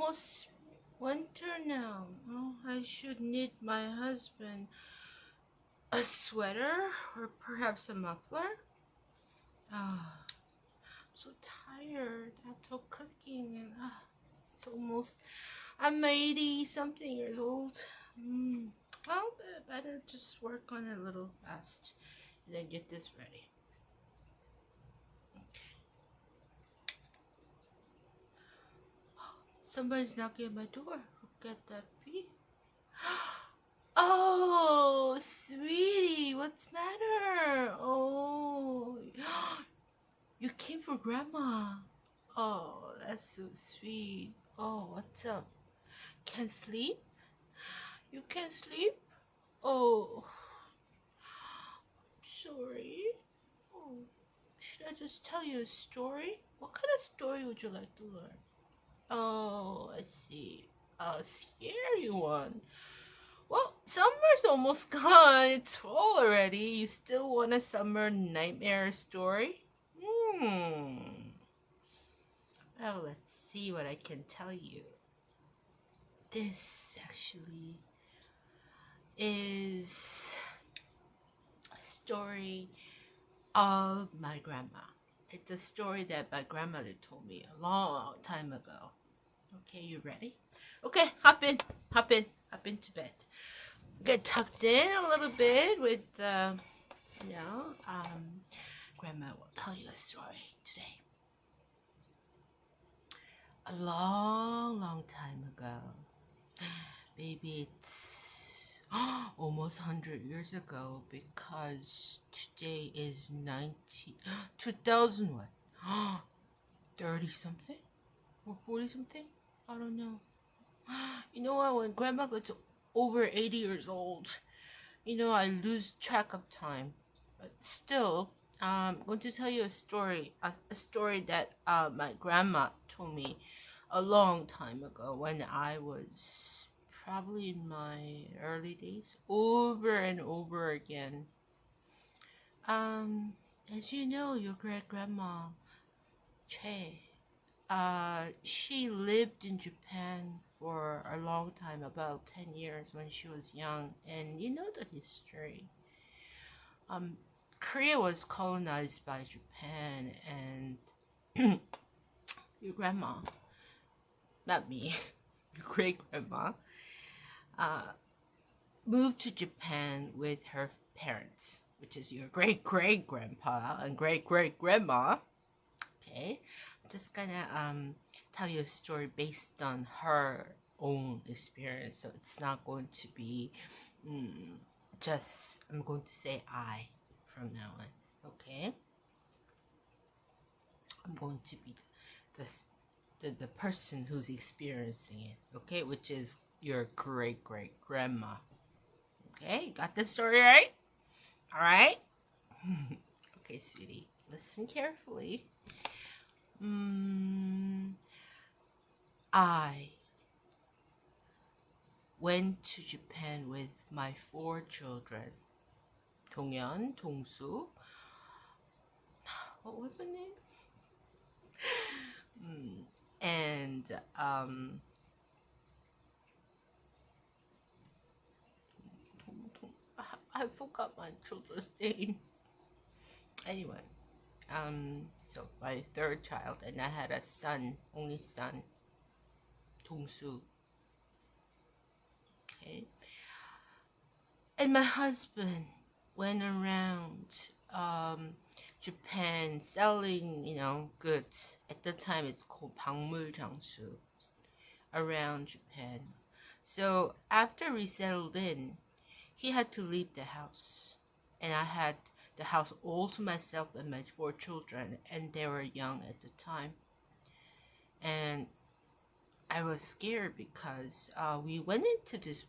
almost winter now. Oh, I should knit my husband a sweater or perhaps a muffler. Ah, I'm so tired after cooking and it's almost, I'm 80 something years old. Well, better just work on it a little fast and then get this ready. Okay. Somebody's knocking at my door. Who could that be? Oh, sweetie, what's matter? Oh, you came for grandma. Oh, that's so sweet. Oh, what's up? Can't sleep? You can't sleep? Oh, sorry. Oh, should I just tell you a story? What kind of story would you like to learn? Oh, I see. A scary one. Well, summer's almost gone. It's fall already. You still want a summer nightmare story? Well, let's see what I can tell you. This actually is a story of my grandma. It's a story that my grandmother told me a long time ago. Okay, you ready? Okay, hop into bed. Get tucked in a little bit with Grandma will tell you a story today. A long time ago. Maybe it's almost 100 years ago because today is 2000 what? 30 something? Or 40 something? I don't know. You know what? When grandma gets over 80 years old, I lose track of time. But still, I'm going to tell you a story. A story that my grandma told me a long time ago when I was probably in my early days, over and over again. As you know, your great grandma, Che, she lived in Japan for a long time, about 10 years when she was young, and you know the history. Korea was colonized by Japan, and your grandma, not me, your great grandma, moved to Japan with her parents, which is your great great grandpa and great great grandma. Okay, I'm just gonna tell you a story based on her own experience, so it's not going to be just I'm going to say I from now on. Okay, I'm going to be the person who's experiencing it. Okay, which is your great great grandma. Okay, got the story right? All right. Okay, sweetie, listen carefully. I went to Japan with my 4 children. 동현, 동수. What was her name? And I forgot my children's name. Anyway, so my 3rd child, and I had a son, only son, 동수. Okay, and my husband went around Japan selling, goods. At the time, it's called 방물장수 around Japan. So after we settled in, he had to leave the house, and I had the house all to myself and my 4 children, and they were young at the time. And I was scared because we went into this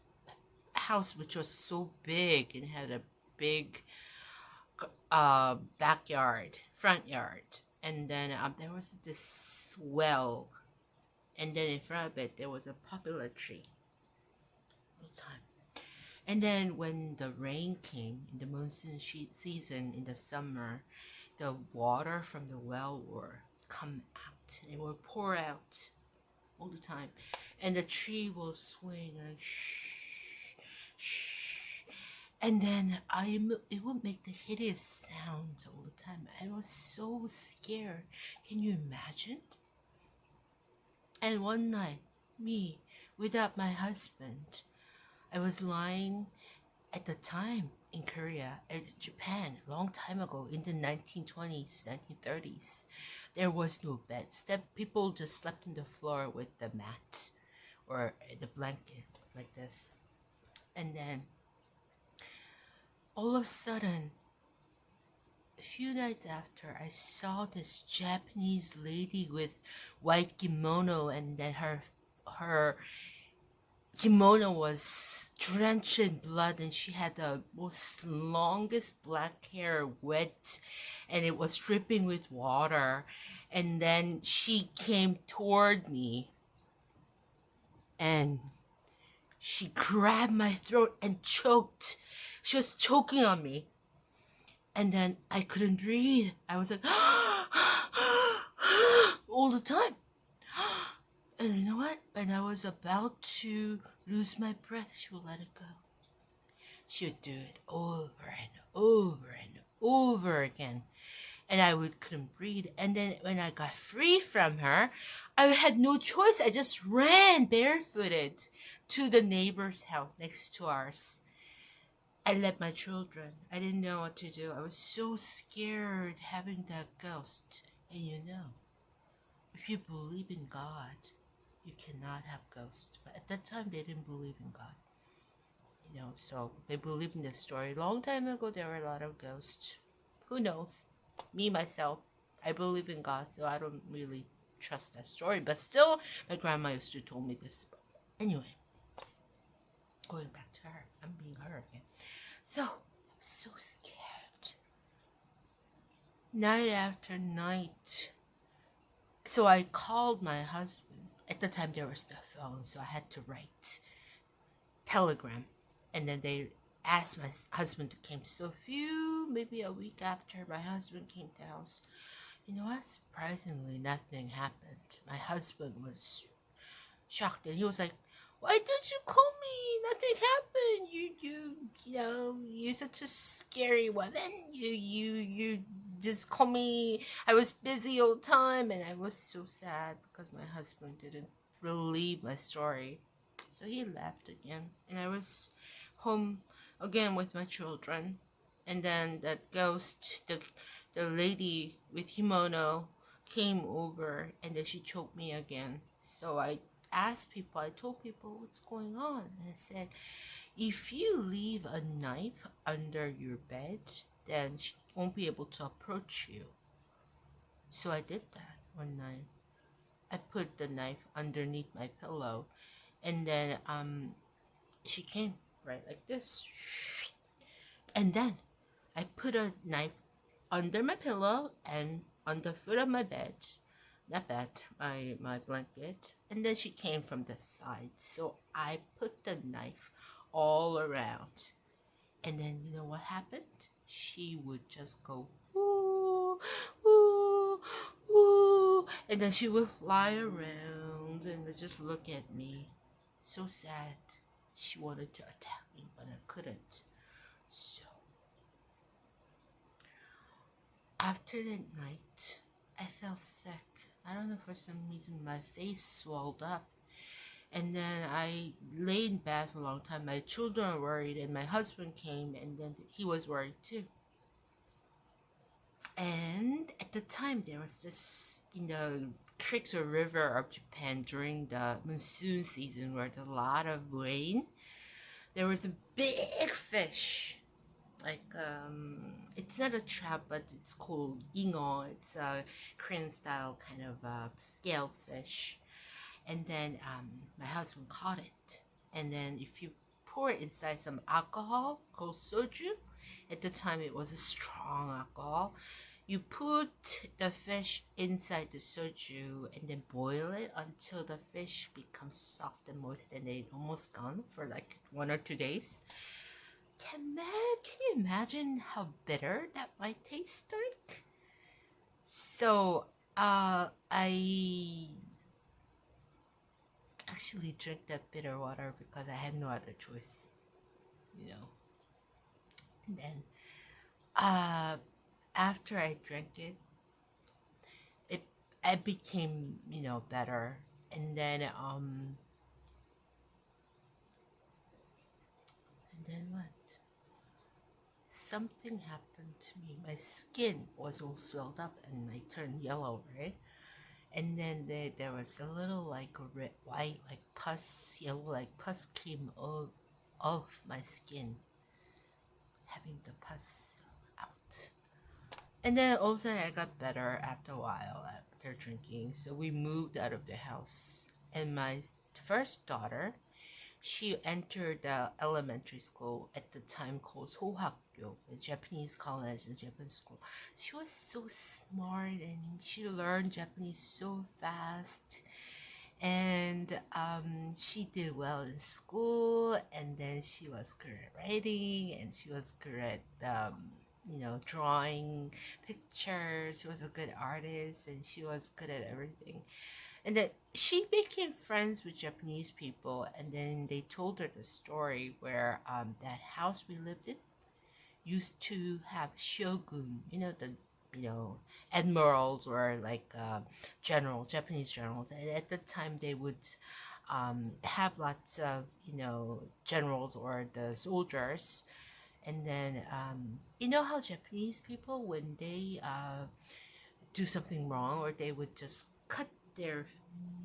house which was so big and had a big backyard, front yard, and then there was this well, and then in front of it there was a poplar tree all the time. And then when the rain came in the monsoon season in the summer, the water from the well would come out and it would pour out. all the time. And the tree will swing like shh, shh. And then it would make the hideous sounds all the time. I was so scared. Can you imagine? And one night, me, without my husband, I was lying at the time in Korea, Japan, a long time ago, in the 1920s, 1930s. There was no beds. That people just slept on the floor with the mat or the blanket like this. And then all of a sudden, a few nights after, I saw this Japanese lady with white kimono, and then her kimono was drenched in blood, and she had the most longest black hair wet, and it was dripping with water. And then she came toward me, and she grabbed my throat and choked. She was choking on me. And then I couldn't breathe. I was like, all the time. And you know what? When I was about to lose my breath, she would let it go. She would do it over and over and over again. And I couldn't breathe. And then when I got free from her, I had no choice. I just ran barefooted to the neighbor's house next to ours. I left my children. I didn't know what to do. I was so scared having that ghost. And you know, if you believe in God, you cannot have ghosts. But at that time, they didn't believe in God. You know, so they believed in the story. Long time ago, there were a lot of ghosts. Who knows? Me, myself, I believe in God, so I don't really trust that story. But still, my grandma used to tell me this. Anyway, going back to her. I'm being her again. So scared. Night after night. So I called my husband. At the time there was the phone, so I had to write telegram. And then they asked my husband to come. So maybe a week after my husband came to the house, you know what? Surprisingly, nothing happened. My husband was shocked, and he was like, "Why did you call me? Nothing happened. You're such a scary woman. You just call me. I was busy all the time," and I was so sad because my husband didn't believe my story. So he left again, and I was home again with my children. And then that ghost, the lady with kimono, came over, and then she choked me again. So I told people what's going on. And I said, if you leave a knife under your bed, then she won't be able to approach you. So I did that one night. I put the knife underneath my pillow, and then she came right like this. And then I put a knife under my pillow and on the foot of my bed. Not bed, my blanket. And then she came from the side. So I put the knife all around. And then you know what happened? She would just go, ooh, ooh, ooh. And then she would fly around and just look at me. So sad. She wanted to attack me, but I couldn't. So after that night, I felt sick. I don't know, for some reason my face swelled up. And then I lay in bed for a long time. My children were worried, and my husband came, and then he was worried too. And at the time, there was this, in the creeks or river of Japan during the monsoon season where there's a lot of rain, there was a big fish. Like, it's not a trap, but it's called ingo. It's a Korean style kind of scale fish. And then my husband caught it. And then if you pour it inside some alcohol called soju, at the time it was a strong alcohol, you put the fish inside the soju and then boil it until the fish becomes soft and moist, and it's almost gone for like 1 or 2 days. Can you imagine how bitter that might taste like? So I actually drink that bitter water because I had no other choice, you know. And then after I drank it, it it became, better. And then what? Something happened to me. My skin was all swelled up and I turned yellow, right? And then there was a little like red, white, like pus, yellow, like pus came off my skin, having the pus out. And then all of a sudden I got better after a while after drinking. So we moved out of the house. And my first daughter, she entered the elementary school at the time called 소학교, a Japanese college and Japanese school. She was so smart and she learned Japanese so fast. And she did well in school, and then she was good at writing, and she was good at drawing pictures. She was a good artist, and she was good at everything. And then she became friends with Japanese people, and then they told her the story where that house we lived in used to have shogun, admirals or like generals, Japanese generals. And at the time, they would have lots of, generals or the soldiers. And then, you know how Japanese people, when they do something wrong, or they would just cut their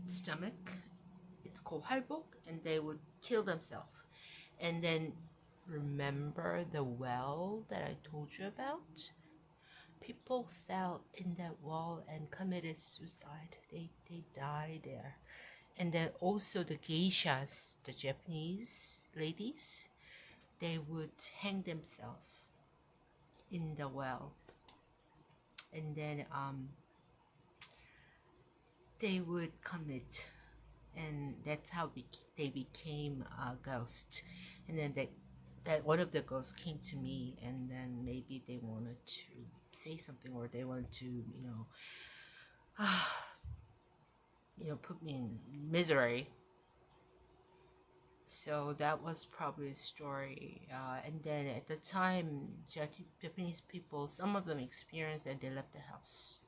stomach, it's called halbok, and they would kill themselves. And then remember the well that I told you about? People fell in that well and committed suicide. They died there. And then also the geishas, the Japanese ladies, they would hang themselves in the well. And then they would commit, and that's how they became a ghost. And then that one of the ghosts came to me, and then maybe they wanted to say something, or they wanted to put me in misery. So that was probably a story. And then at the time, Japanese people, some of them experienced and they left the house.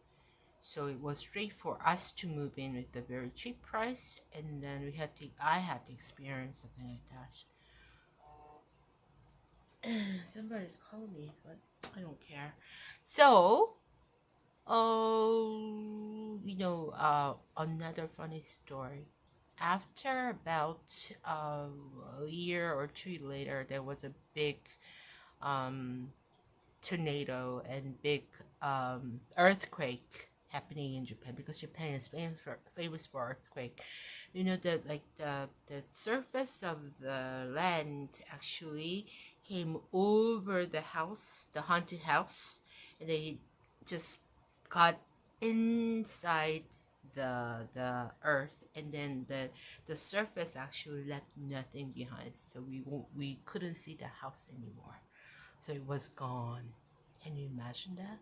So it was straight for us to move in with a very cheap price, and then I had to experience something like that. Somebody's calling me, but I don't care. So, another funny story. After about a year or two later, there was a big tornado and big earthquake happening in Japan, because Japan is famous for earthquake. The surface of the land actually came over the house, the haunted house, and they just got inside the earth, and then the surface actually left nothing behind, so we couldn't see the house anymore, so it was gone. Can you imagine that?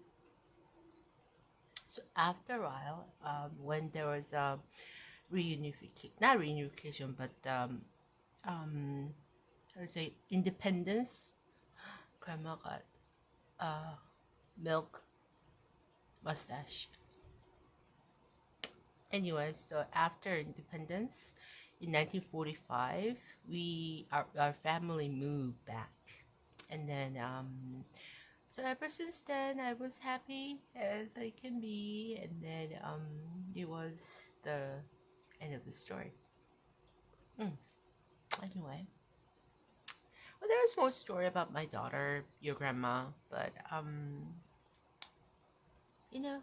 So after a while, when there was a not reunification, but how to say, independence, grandma got milk mustache. Anyway, so after independence in 1945, our family moved back, and then so ever since then I was happy as I can be, and then it was the end of the story. Anyway, well, there's more story about my daughter, your grandma, but you know,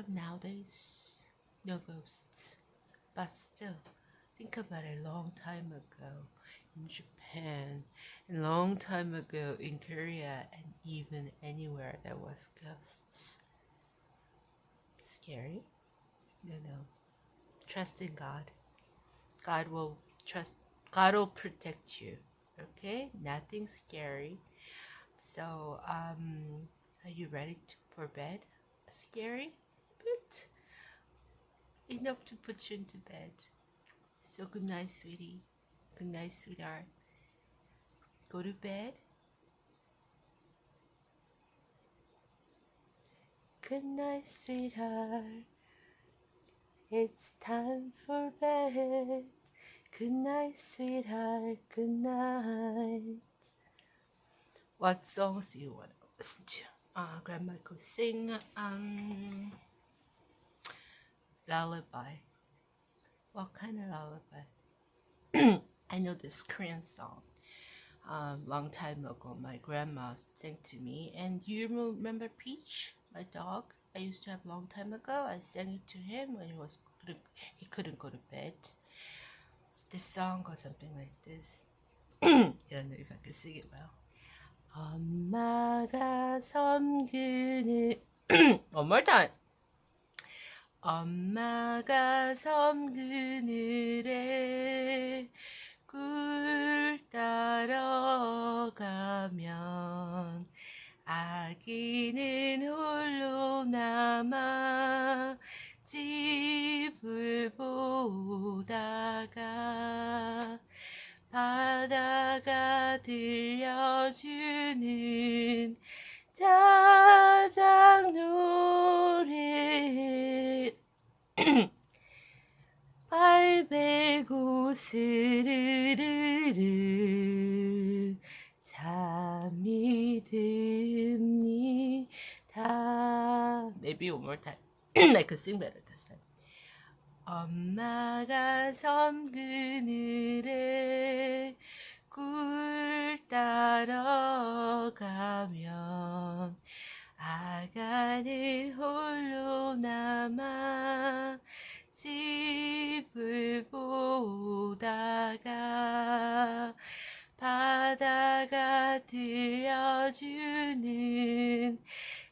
nowadays no ghosts. But still, think about a long time ago in Japan, a long time ago in Korea, and even anywhere there was ghosts. Scary? No. Trust in God. God will protect you. Okay? Nothing scary. So, are you ready for bed? Scary? But enough to put you into bed. So good night, sweetie. Good night, sweetheart. Go to bed. Good night, sweetheart. It's time for bed. Good night, sweetheart. Good night. What songs do you want to listen to? Grandma could sing lullaby. What kind of lullaby? I know this Korean song. Long time ago, my grandma sang to me. And do you remember Peach, my dog? I used to have long time ago. I sang it to him when he couldn't go to bed. It's this song or something like this. I don't know if I can sing it well. 엄마가 섬그는 One more time. 엄마가 섬 그늘에 꿀 따러 가면 아기는 홀로 남아 집을 보다가 바다가 들려주는 짜장 노래 발베고 스르르르 잠이 듭니다. Maybe one more time. I could sing better this time. 엄마가 섬 그늘에 꿀 따러 가면 아가는 홀로 남아 집을 보다가 바다가 들려주는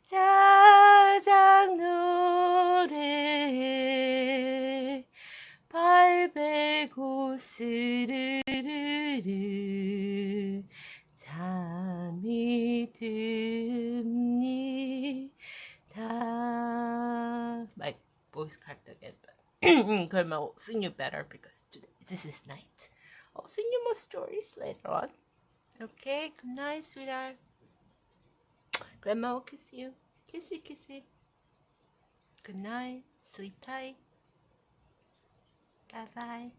짜장 노래 발베고 스르르르 잠이 듭니다. My voice cracked again, but Grandma will sing you better because today, this is night. I'll sing you more stories later on. Okay, good night, sweetheart. Grandma will kiss you. Kissy, kissy. Good night. Sleep tight. Bye-bye.